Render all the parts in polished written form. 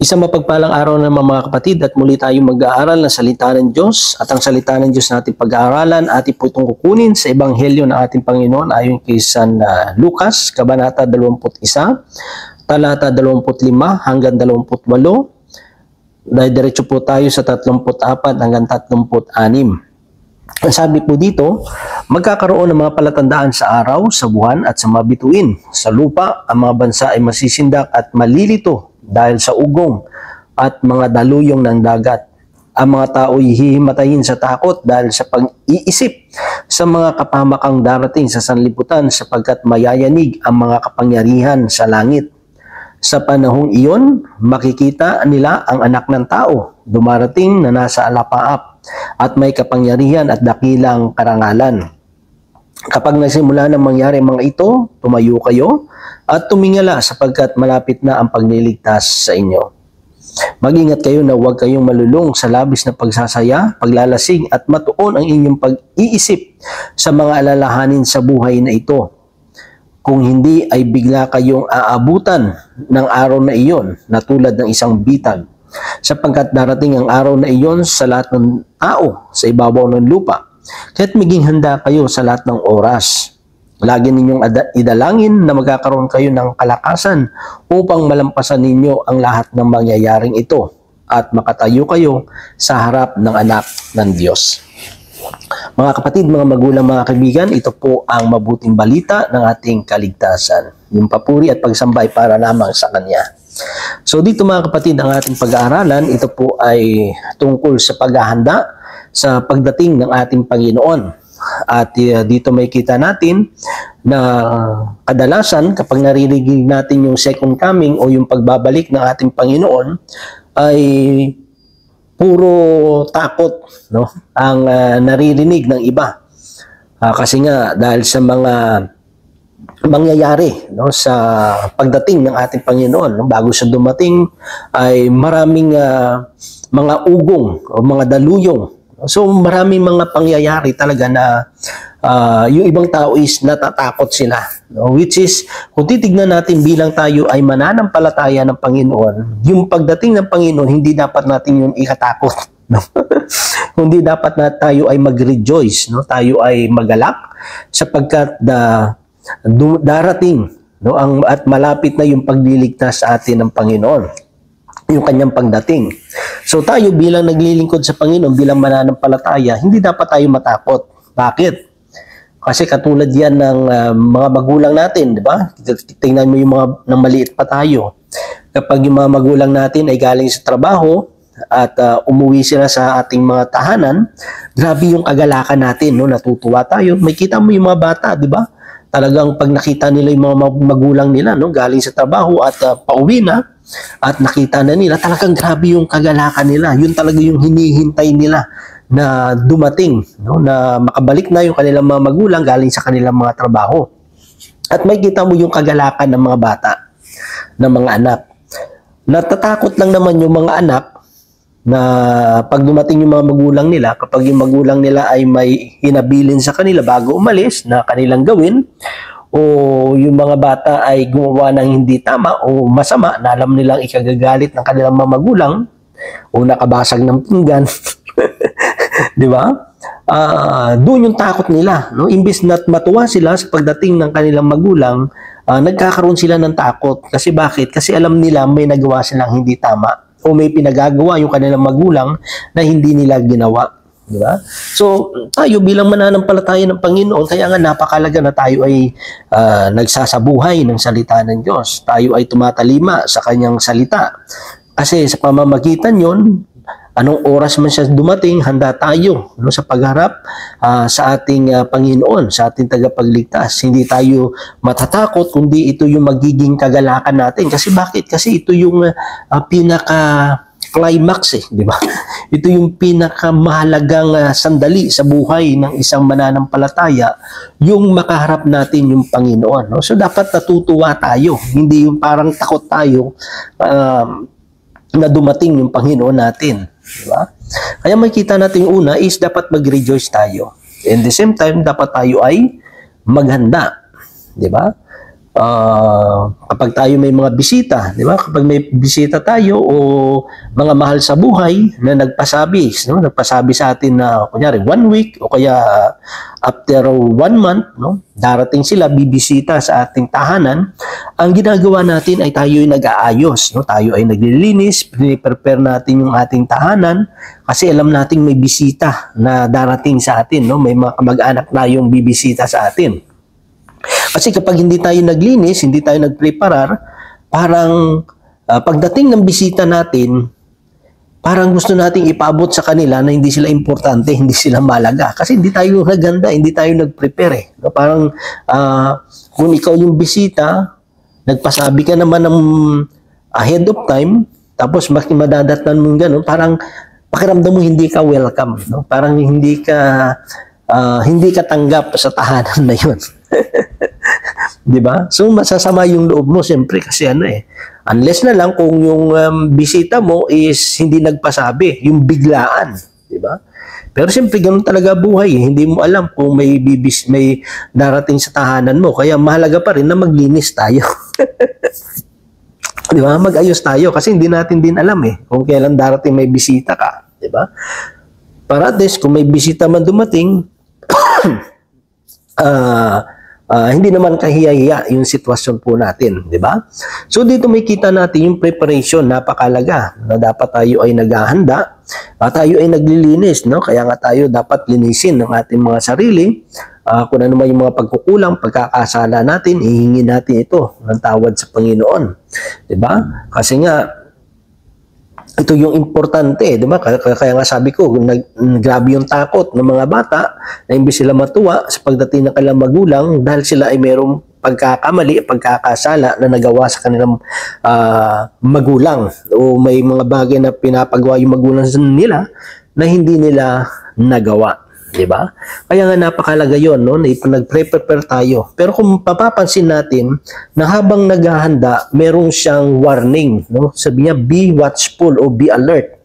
Isang mapagpalang araw naman mga kapatid at muli tayong mag-aaral ng salita ng Diyos at ang salita ng Diyos na ating pag-aaralan ating po itong kukunin sa Ebanghelyo ng ating Panginoon ayon kay San Lucas, Kabanata 21, talata 25 hanggang 28. Dahil diretso po tayo sa 34 hanggang 36. Ang sabi po dito, magkakaroon ng mga palatandaan sa araw, sa buwan at sa mga bituin. Sa lupa, ang mga bansa ay masisindak at malilito dahil sa ugong at mga daluyong ng dagat. Ang mga tao ay hihimatayin sa takot dahil sa pag-iisip sa mga kapamakang darating sa sanlibutan sapagkat mayayanig ang mga kapangyarihan sa langit. Sa panahong iyon, makikita nila ang anak ng tao, dumarating na nasa alapaap at may kapangyarihan at dakilang karangalan. Kapag nagsimula na mangyari mga ito, tumayo kayo at tumingala sapagkat malapit na ang pagliligtas sa inyo. Mag-ingat kayo na huwag kayong malulung sa labis na pagsasaya, paglalasing at matuon ang inyong pag-iisip sa mga alalahanin sa buhay na ito. Kung hindi ay bigla kayong aabutan ng araw na iyon na tulad ng isang bitag, sapagkat darating ang araw na iyon sa lahat ng tao sa ibabaw ng lupa. Kaya't maging handa kayo sa lahat ng oras. Lagi ninyong idalangin na magkakaroon kayo ng kalakasan upang malampasan ninyo ang lahat ng mangyayaring ito at makatayo kayo sa harap ng anak ng Diyos. Mga kapatid, mga magulang, mga kaibigan, ito po ang mabuting balita ng ating kaligtasan. Yung papuri at pagsambay para lamang sa Kanya. So dito mga kapatid, ang ating pag-aaralan, ito po ay tungkol sa paghahanda sa pagdating ng ating Panginoon. At dito may kita natin na kadalasan kapag naririnig natin yung second coming o yung pagbabalik ng ating Panginoon ay puro takot, no? Ang naririnig ng iba. Kasi nga dahil sa mga mangyayari, no, sa pagdating ng ating Panginoon, no, bago siya dumating ay maraming mga ugong o mga daluyong. So maraming mga pangyayari talaga na yung ibang tao is natatakot sila, no? Which is kung titignan natin bilang tayo ay mananampalataya ng Panginoon, yung pagdating ng Panginoon hindi dapat natin yung ikatakot, no? Hindi dapat na tayo ay mag-rejoice, no? Tayo ay magalak sapagkat darating, no, at malapit na yung pagliligtas sa atin ng Panginoon, yung kanyang pagdating. So tayo bilang naglilingkod sa Panginoon, bilang mananampalataya, hindi dapat tayo matakot. Bakit? Kasi katulad yan ng mga magulang natin, di ba? Tingnan mo yung mga nang maliit pa tayo. Kapag yung mga magulang natin ay galing sa trabaho at umuwi sila sa ating mga tahanan, grabe yung kagalakan natin, no? Natutuwa tayo. May kita mo yung mga bata, di ba? Talagang pag nakita nila yung mga magulang nila, no, galing sa trabaho at pauwi na at nakita na nila, talagang grabe yung kagalakan nila. Yun talaga yung hinihintay nila na dumating, no, na makabalik na yung kanilang mga magulang galing sa kanilang mga trabaho. At may kita mo yung kagalakan ng mga bata, ng mga anak. Natatakot lang naman yung mga anak na pag dumating yung mga magulang nila, kapag yung magulang nila ay may hinabilin sa kanila bago umalis na kanilang gawin, o yung mga bata ay gumawa ng hindi tama o masama na alam nilang ikagagalit ng kanilang mga magulang o nakabasag ng pinggan, di ba? Doon yung takot nila, no? Imbis na matuwa sila sa pagdating ng kanilang magulang, nagkakaroon sila ng takot. Kasi bakit? Kasi alam nila may nagawa silang hindi tama o may pinagagawa yung kanilang magulang na hindi nila ginawa, di ba? So tayo bilang mananampalataya ng Panginoon, kaya nga napakalaga na tayo ay nagsasabuhay ng salita ng Diyos. Tayo ay tumatalima sa kanyang salita. Kasi sa pamamagitan yon, anong oras man siya dumating, handa tayo, no, sa pagharap sa ating Panginoon, sa ating tagapagligtas. Hindi tayo matatakot, kundi ito yung magiging kagalakan natin. Kasi bakit? Kasi ito yung pinaka-climax, di ba? Ito yung pinakamahalagang sandali sa buhay ng isang mananampalataya, yung makaharap natin yung Panginoon, no? So dapat natutuwa tayo, hindi yung parang takot tayo na dumating yung Panginoon natin. Diba? Kaya makita natin yung una is dapat mag-rejoice tayo. And the same time, dapat tayo ay maghanda. Diba? kapag tayo may mga bisita, di ba? Kapag may bisita tayo o mga mahal sa buhay na nagpasabi, no? Nagpasabi sa atin na kunyari 1 week o kaya after 1 month, no? Darating sila, bibisita sa ating tahanan. Ang ginagawa natin ay tayo ay nag-aayos, no? Tayo ay naglilinis, prepare natin yung ating tahanan kasi alam nating may bisita na darating sa atin, no? May mga kamag-anak na yung bibisita sa atin. Kasi kapag hindi tayo naglinis, hindi tayo nagpreparar, parang pagdating ng bisita natin, parang gusto nating ipaabot sa kanila na hindi sila importante, hindi sila malaga. Kasi hindi tayo naganda, hindi tayo nag-prepare. Eh. No? Parang kung ikaw yung bisita, nagpasabi ka naman ng ahead of time, tapos madadatnan mo gano'n, parang pakiramdam mo hindi ka welcome. No? Parang hindi ka tanggap sa tahanan na yun. Di ba? So masasama yung loob mo siyempre kasi unless na lang kung yung bisita mo is hindi nagpasabi, yung biglaan, di ba? Pero siyempre ganun talaga buhay, hindi mo alam kung may darating sa tahanan mo, kaya mahalaga pa rin na maglinis tayo. Di ba? Mag-ayos tayo kasi hindi natin din alam kung kailan darating may bisita ka, di ba? Para at least kung may bisita man dumating, hindi naman kahiya-hiya yung sitwasyon po natin, di ba? So dito may kita natin yung preparation, napakalaga na dapat tayo ay naghahanda, tayo ay naglilinis, no? Kaya nga tayo dapat linisin ng ating mga sarili. Kung ano man yung mga pagkukulang, pagkakasala natin, ihingi natin ito ng tawad sa Panginoon, di ba? Kasi nga ito yung importante, di ba? Kaya nga sabi ko, grabe yung takot ng mga bata na imbis sila matuwa sa pagdating ng kanilang magulang dahil sila ay mayroong pagkakamali, pagkakasala na nagawa sa kanilang magulang o may mga bagay na pinapagawa yung magulang nila na hindi nila nagawa. Diba? Kaya nga napakalaga yun, no? Na nag-prepare tayo. Pero kung papapansin natin na habang naghahanda, merong siyang warning. No? Sabi niya, be watchful o be alert.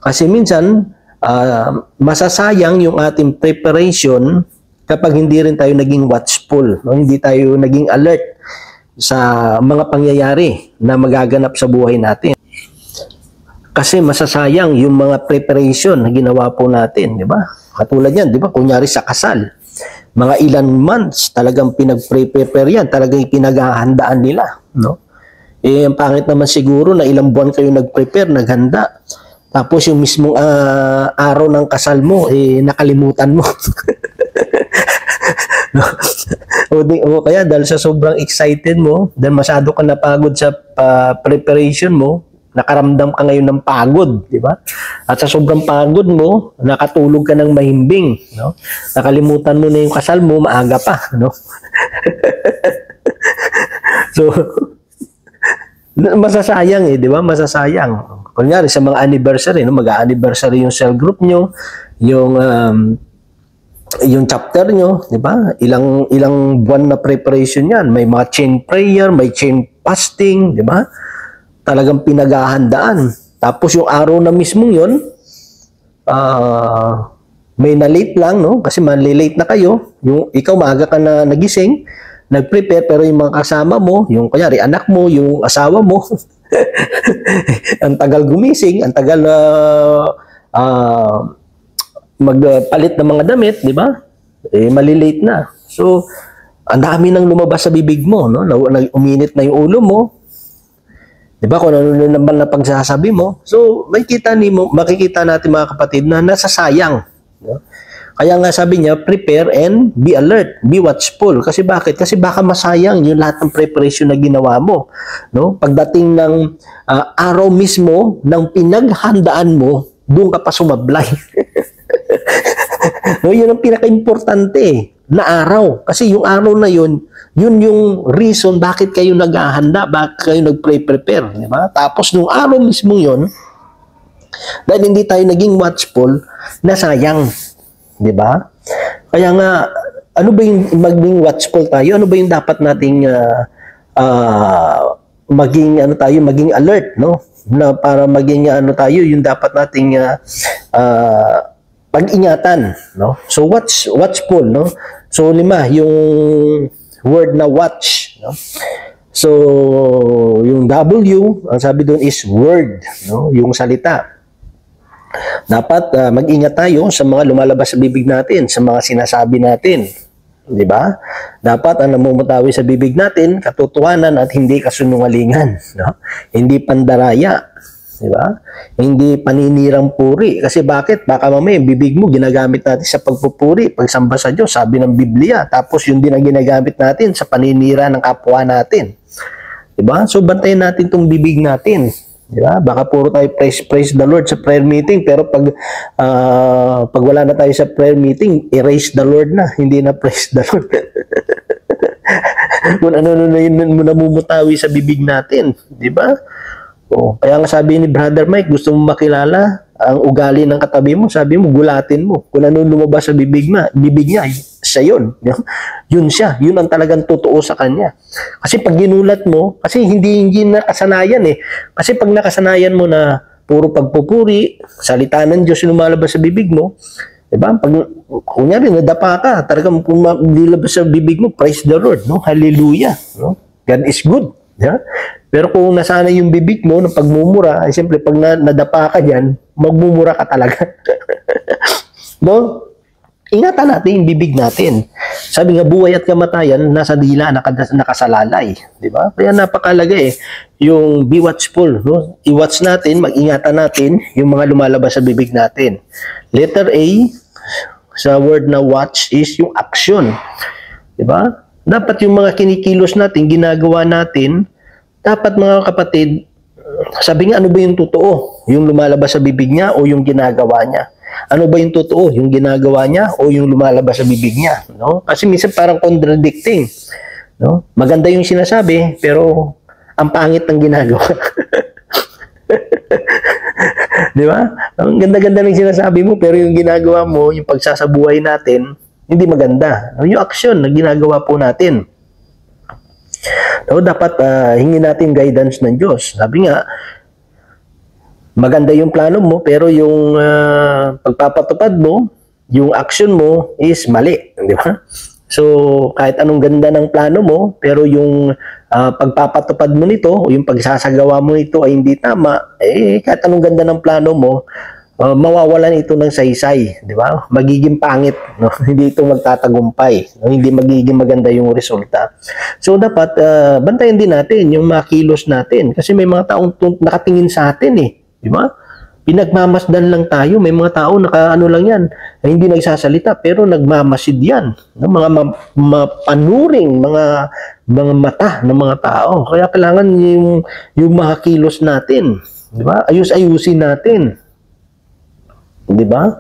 Kasi minsan, masasayang yung ating preparation kapag hindi rin tayo naging watchful. No? Hindi tayo naging alert sa mga pangyayari na magaganap sa buhay natin. Kasi masasayang yung mga preparation na ginawa po natin, di ba? Katulad yan, di ba? Kunyari sa kasal, mga ilan months talagang pinag-prepare yan, talagang pinaghahandaan nila, no? Ang pangit naman siguro na ilang buwan kayo nag-prepare, naghanda. Tapos yung mismong araw ng kasal mo, nakalimutan mo. No? O kaya dahil sa sobrang excited mo, dahil masyado ka napagod sa preparation mo, nakaramdam ka ngayon ng pagod, di ba? At sa sobrang pagod mo, nakatulog ka ng mahimbing, no? Nakalimutan mo na yung kasal mo, maaga pa, no? So, masasayang di ba? Masasayang. Kunyari sa mga anniversary, no? Mag-anniversary yung cell group nyo, yung chapter nyo, di ba? Ilang buwan na preparation yan. May mga chain prayer, may chain fasting, di ba? Talagang pinaghahandaan. Tapos yung araw na mismong yun, may na-late lang, no? Kasi malilate na kayo. Yung, ikaw maaga ka na nagising, nag-prepare, pero yung mga kasama mo, yung kunyari anak mo, yung asawa mo, ang tagal gumising, ang tagal magpalit ng mga damit, di ba? Malilate na. So, ang dami nang lumabas sa bibig mo, no? Uminit na yung ulo mo. Di ba? Kung ano naman na pagsasabi mo. So, makikita natin mga kapatid na nasasayang. No? Kaya nga sabi niya, prepare and be alert, be watchful. Kasi bakit? Kasi baka masayang yung lahat ng preparation na ginawa mo. No? Pagdating ng araw mismo ng pinaghandaan mo, doon ka pa sumablay. No, yun ang pinaka-importante na araw. Kasi yung araw na yun yung reason bakit kayo naghahanda, bakit kayo nag-prepare, di ba? Tapos nung araw mismo yun, dahil hindi tayo naging watchful, nasayang, di ba? Kaya nga, ano ba yung maging watchful tayo? Ano ba yung dapat nating maging alert, no? Na para maging tayo, yung dapat nating pag-ingatan, no? So watchful, no? So 5, yung word na watch, no? So, yung W, ang sabi doon is word, no? Yung salita. Dapat mag-ingat tayo sa mga lumalabas sa bibig natin, sa mga sinasabi natin. Di ba? Dapat ang namumutawi sa bibig natin, katotohanan at hindi kasunungalingan. No? Hindi pandaraya. Di ba? Hindi paninirang puri. Kasi bakit? Baka mamaya yung bibig mo ginagamit natin sa pagpupuri, pagsamba sa Diyos, sabi ng Biblia. Tapos yun din ang ginagamit natin sa paninira ng kapwa natin. Diba? So, bantayan natin itong bibig natin. Diba? Baka puro tayo praise the Lord sa prayer meeting, pero pag wala na tayo sa prayer meeting, erase the Lord na. Hindi na praise the Lord. Kung ano na yun namumutawi sa bibig natin. Diba? O, kaya nga sabi ni Brother Mike, gusto mo makilala ang ugali ng katabi mo, sabi mo, gulatin mo. Kung ano lumabas sa bibig niya, siya yun. Yun siya. Yun ang talagang totoo sa kanya. Kasi pag ginulat mo, kasi hindi nakasanayan eh. Kasi pag nakasanayan mo na puro pagpupuri, salita ng Diyos yung lumalabas sa bibig mo, diba? Pag, kunyari, nadapa ka, talagang lumabas sa bibig mo, praise the Lord, no? Hallelujah. No? God is good. Yeah? Pero kung nasanay yung bibig mo ng pagmumura, ay siyempre pag nadapa ka dyan, magmumura ka talaga. No? Ingatan natin yung bibig natin. Sabi nga, buhay at kamatayan, nasa dila, nakasalalay. Di ba? Kaya napakalaga eh. Yung be watchful. No? I-watch natin, mag-ingatan natin yung mga lumalabas sa bibig natin. Letter A, sa word na watch is yung action. Di ba? Dapat yung mga kinikilos natin, ginagawa natin, dapat mga kapatid, sabi nga, ano ba yung totoo? Yung lumalabas sa bibig niya o yung ginagawa niya? Ano ba yung totoo? Yung ginagawa niya o yung lumalabas sa bibig niya? No? Kasi minsan parang contradicting. No? Maganda yung sinasabi, pero ang pangit ng ginagawa. Di ba? Ang ganda-ganda ng sinasabi mo, pero yung ginagawa mo, yung pagsasabuhay natin, hindi maganda. Yung action na ginagawa po natin. No, dapat hingin natin guidance ng Diyos. Sabi nga, maganda yung plano mo, pero yung pagpapatupad mo, yung action mo is mali. Di ba? So, kahit anong ganda ng plano mo, pero yung pagpapatupad mo nito, o yung pagsasagawa mo nito ay hindi tama, eh, kahit anong ganda ng plano mo, mawawalan ito ng saysay, di ba? Magiging pangit, no? Hindi ito magtatagumpay, no? Hindi magiging maganda yung resulta. So dapat bantayan din natin yung mga kilos natin kasi may mga taong nakatingin sa atin eh, di ba? Pinagmamasdan lang tayo, may mga tao nakaano lang yan, hindi nagsasalita pero nagmamasid yan, no? Mga mapanuring, mga mata ng mga tao. Kaya kailangan yung mga kilos natin, di ba? Ayus-ayusin natin. Di ba?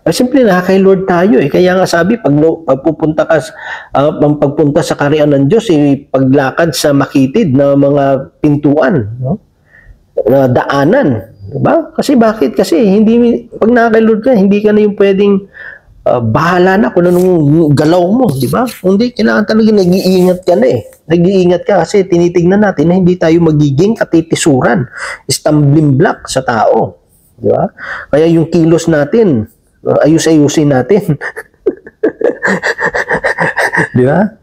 Simple na kay Lord tayo eh. Kaya nga sabi, pagpunta sa kaharian ng Diyos, paglakad sa makitid na mga pintuan, no? Na daanan. Di ba? Kasi bakit? Kasi pag nakakay Lord ka, hindi ka na yung pwedeng bahala na kung anong galaw mo. Di ba? Hindi, kailangan talaga nag-iingat ka na eh. Nag-iingat ka kasi tinitignan natin na hindi tayo magiging katitisuran, stumbling block sa tao. Di ba? Kaya yung kilos natin, ayus-ayusin natin. Di ba?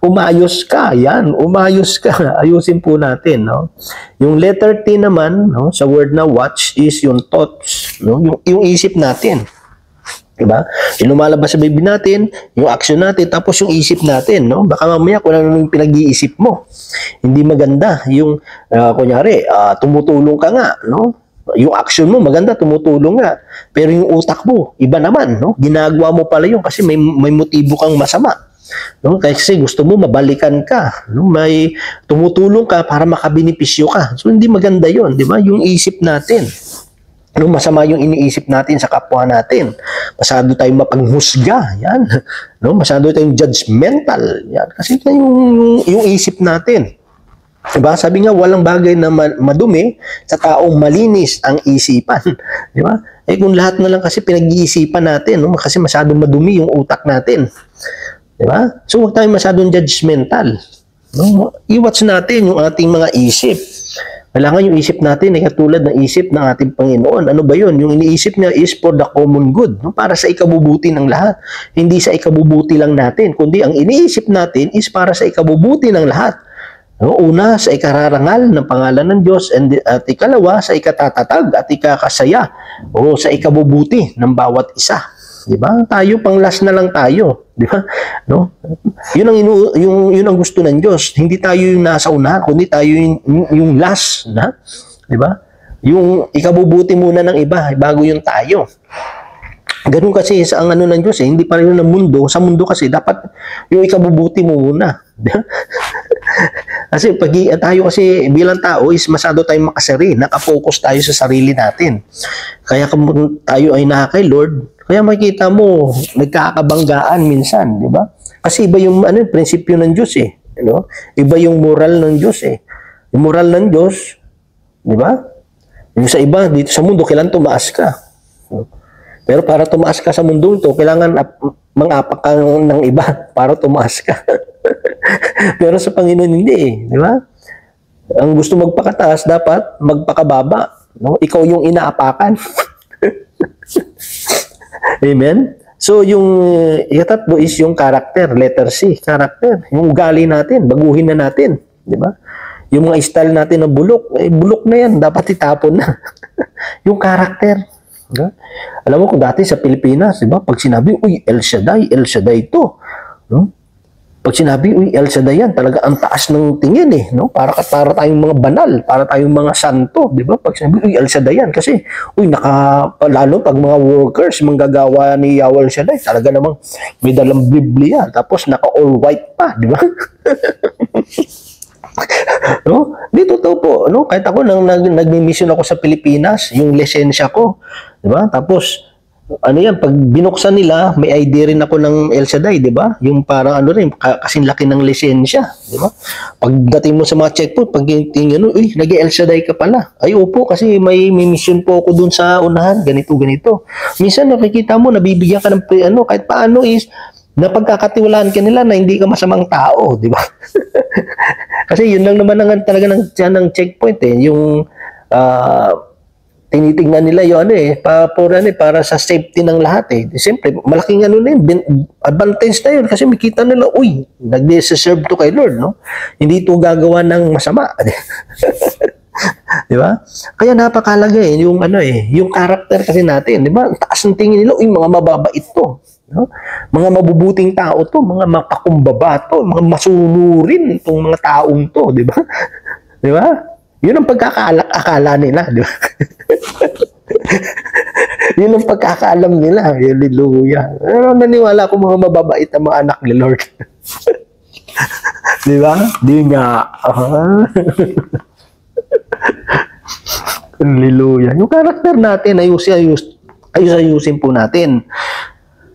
Umayos ka, yan. Umayos ka. Ayusin po natin, no? Yung letter T naman, no, sa word na watch is yung thoughts, no? Yung isip natin. Di ba? Yung lumalabas sa bibig natin, yung action natin, tapos yung isip natin, no? Baka mamaya kung ano yung pinag-iisip mo. Hindi maganda. Yung, kunyari, tumutulong ka nga, no? Yung action mo maganda, tumutulong nga. Pero yung utak mo, iba naman, no? Ginagawa mo pala yun kasi may motibo kang masama. No? Kasi gusto mo mabalikan ka, no? May tumutulong ka para makabenepisyo ka. So hindi maganda yun, di ba? Yung isip natin. No, masama yung iniisip natin sa kapwa natin. Masyado tayong mapanghusga, yan. No, masyado tayong judgmental, yan. Kasi yung isip natin. Diba? Sabi nga, walang bagay na madumi sa taong malinis ang isipan. Diba? Eh kung lahat na lang kasi pinag-iisipan natin, no? Kasi masyadong madumi yung utak natin. Diba? So huwag tayong masyadong judgmental. No? I-watch natin yung ating mga isip. Kailangan yung isip natin ay katulad ng isip ng ating Panginoon. Ano ba yun? Yung iniisip niya is for the common good, no? Para sa ikabubuti ng lahat. Hindi sa ikabubuti lang natin, kundi ang iniisip natin is para sa ikabubuti ng lahat. No? Una, sa ikararangal ng pangalan ng Diyos, at ikalawa, sa ikatatatag at ikakasaya o sa ikabubuti ng bawat isa. Di ba? Tayo pang last na lang tayo, di ba? No? Yun ang gusto ng Diyos. Hindi tayo yung nasa una, kundi tayo yung last na, di ba? Yung ikabubuti muna ng iba bago yung tayo. Ganun kasi sa ang ano ng Diyos, hindi pa rin ng mundo. Sa mundo kasi dapat yung ikabubuti mo muna. Kasi pag tayo kasi bilang tao is masyado tayong makasari, nakapokus tayo sa sarili natin. Kaya kung tayo ay nakakay Lord, kaya makikita mo nagkakabanggaan minsan, di ba? Kasi iba yung prinsipyo ng Diyos eh, no? Iba yung moral ng Diyos eh. Yung moral ng Diyos, di ba? Yung sa iba dito sa mundo kailangan tumaas ka. Pero para tumaas ka sa mundo ito, kailangan mangapak ka ng iba para tumaas ka. Pero sa Panginoon hindi eh, di ba? Ang gusto magpakataas, dapat magpakababa. No? Ikaw yung inaapakan. Amen? So, yung ikatatlo is yung character, letter C, character. Yung ugali natin, baguhin na natin. Di ba? Yung mga style natin ng bulok, bulok na yan, dapat itapon na. Yung character. Diba? Alam mo kung dati sa Pilipinas, di ba? Pag sinabi, uy, El Shaddai to. No? Pag sinabi, uy, El Shaddai yan, talaga ang taas ng tingin eh. No? Para tayong mga banal, para tayong mga santo. Di ba? Pag sinabi, uy, El Shaddai yan. Kasi, uy, lalo pag mga workers, manggagawa ni Yahweh El Shaddai, talaga namang may dalang Biblia. Tapos naka-all white pa. Di ba? No? Di totoo po, no? Kahit ako nang nagmi-mission ako sa Pilipinas, yung lisensya ko, 'di ba? Tapos ano yan, pag binuksan nila, may ID rin ako ng El Shaddai, 'di ba? Yung parang ano rin, kasing laki ng lisensya, 'di ba? Pagdating mo sa mga checkpoint, pag tingin mo, uy, nag-El Shaddai ka pala. Ay, opo, kasi may mission po ako dun sa unahan, ganito. Minsan nakikita mo, nabibigyan ka ng kahit paano is napagkakatiwalaan ka nila na hindi ka masamang tao, di ba? Kasi yun lang naman talaga ng checkpoint eh, yung tinitingnan nila yung para sa safety ng lahat eh. Siyempre, malaking advantage na yun kasi makita nila, uy, nag-deserve to kay Lord, no? Hindi ito gagawa ng masama. Di ba? Kaya napakalaga eh, yung character kasi natin, di ba? Taas ng tingin nila, uy, mga mababait to. No? Mga mabubuting tao to, mga makakumbaba to, mga masunurin itong mga taong to, di ba? Di ba? Yun ang pagkakala nila, di ba? Yun ang pagkakaalam nila. Hallelujah. Pero naniwala ko mga mababait na mga anak ni Lord. Di ba? Di nga. Hallelujah. Yung karakter natin, ayusin po natin.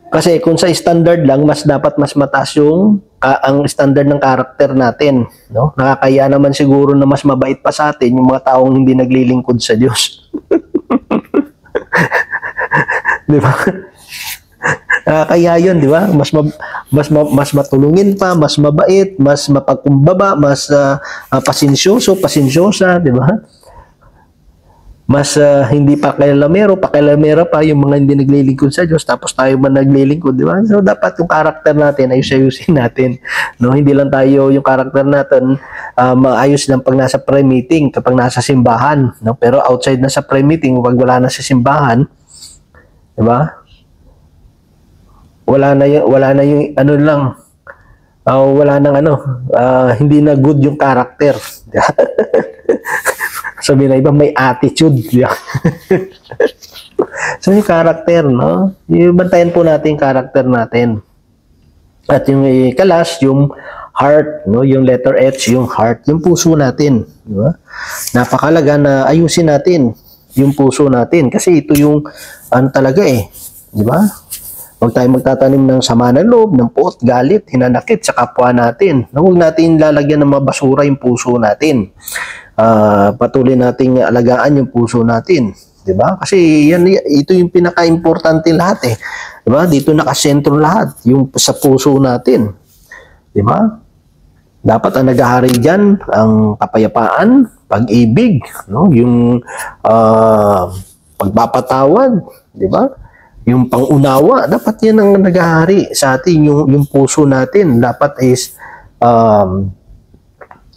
Kasi kung sa standard lang, dapat mas mataas yung ang standard ng karakter natin. No? Nakakaya naman siguro na mas mabait pa sa atin yung mga taong hindi naglilingkod sa Diyos. Di ba? Kaya yun, di ba? Mas matulungin pa, mas mabait, mas mapagkumbaba, mas pasensyosa, di ba? Mas hindi pakialamera pa yung mga hindi naglilingkod sa Diyos, tapos tayo man naglilingkod, di ba? So, dapat yung karakter natin, ayusin natin. No? Hindi lang tayo, yung karakter natin, maayos lang pag nasa prayer meeting, kapag nasa simbahan. No? Pero outside na sa prayer meeting, pag wala na sa simbahan, di ba? Wala na yung hindi na good yung karakter. Sabi na iba, may attitude. So, yung character, no? Bantayan po natin yung character natin. At yung ikalas, yung heart, no? Yung letter H, yung heart, yung puso natin. Diba? Napakalaga na ayusin natin yung puso natin. Kasi ito yung, talaga eh. Diba? Huwag tayo magtatanim ng sama ng loob, ng puot, galit, hinanakit sa kapwa natin. Huwag natin lalagyan ng mga basura yung puso natin. Patuloy nating alagaan yung puso natin, 'di ba? Kasi ito yung pinaka-importante lahat eh. 'Di ba? Dito nakasentro lahat, yung sa puso natin. 'Di ba? Dapat ang naghahari diyan ang kapayapaan, pag-ibig, no? Yung pagpapatawad, di ba? Yung pangunawa, dapat yan ang naghahari sa atin, yung puso natin. Dapat is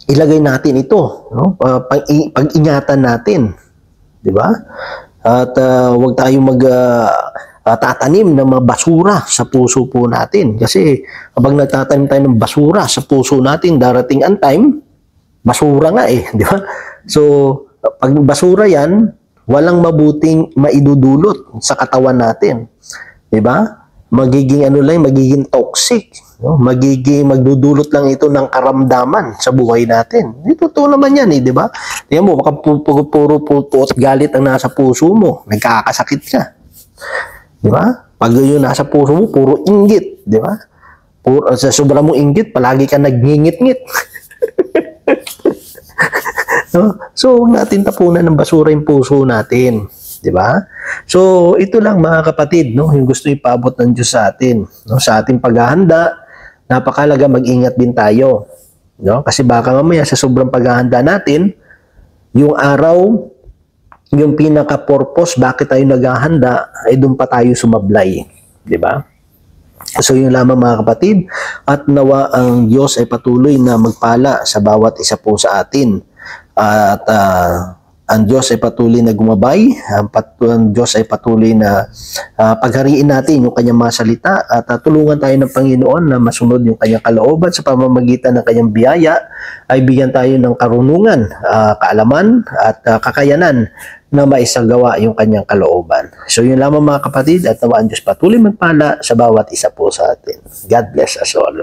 ilagay natin ito, no? Pag-ingatan natin, di ba? At huwag tayong tatanim ng mga basura sa puso po natin. Kasi kapag nagtatanim tayo ng basura sa puso natin, darating ang time, basura nga eh, di ba? So, pag basura yan, walang mabuting maidudulot sa katawan natin. Di ba? Magiging magiging toxic. No? Magdudulot lang ito ng karamdaman sa buhay natin. Totoo naman yan eh, di ba? Tingnan mo, baka puro puto at galit ang nasa puso mo. Nagkakasakit ka. Di ba? Pag yun nasa puso mo, puro inggit. Di ba? Sa sobrang mong inggit, palagi ka nagngingit-ngit. No? So, huwag natin tapunan ng basura yung puso natin. Di ba? So, ito lang mga kapatid, no? Yung gusto ipaabot ng Diyos sa atin. No? Sa ating paghahanda, napakalaga mag-ingat din tayo. No? Kasi baka mamaya sa sobrang paghahanda natin, yung araw, yung pinaka-purpose, bakit tayo naghahanda, ay doon pa tayo sumablay. Di ba? So yun lamang mga kapatid, at nawa ang Diyos ay patuloy na magpala sa bawat isa po sa atin. At ang Diyos ay patuloy na gumabay, ang Diyos ay patuloy na paghariin natin yung kanyang mga salita at tulungan tayo ng Panginoon na masunod yung kanyang kalooban sa pamamagitan ng kanyang biyaya ay bigyan tayo ng karunungan, kaalaman at kakayanan na maisagawa yung kanyang kalooban. So yun lamang mga kapatid at nawa ang Diyos patuloy magpala sa bawat isa po sa atin. God bless us all.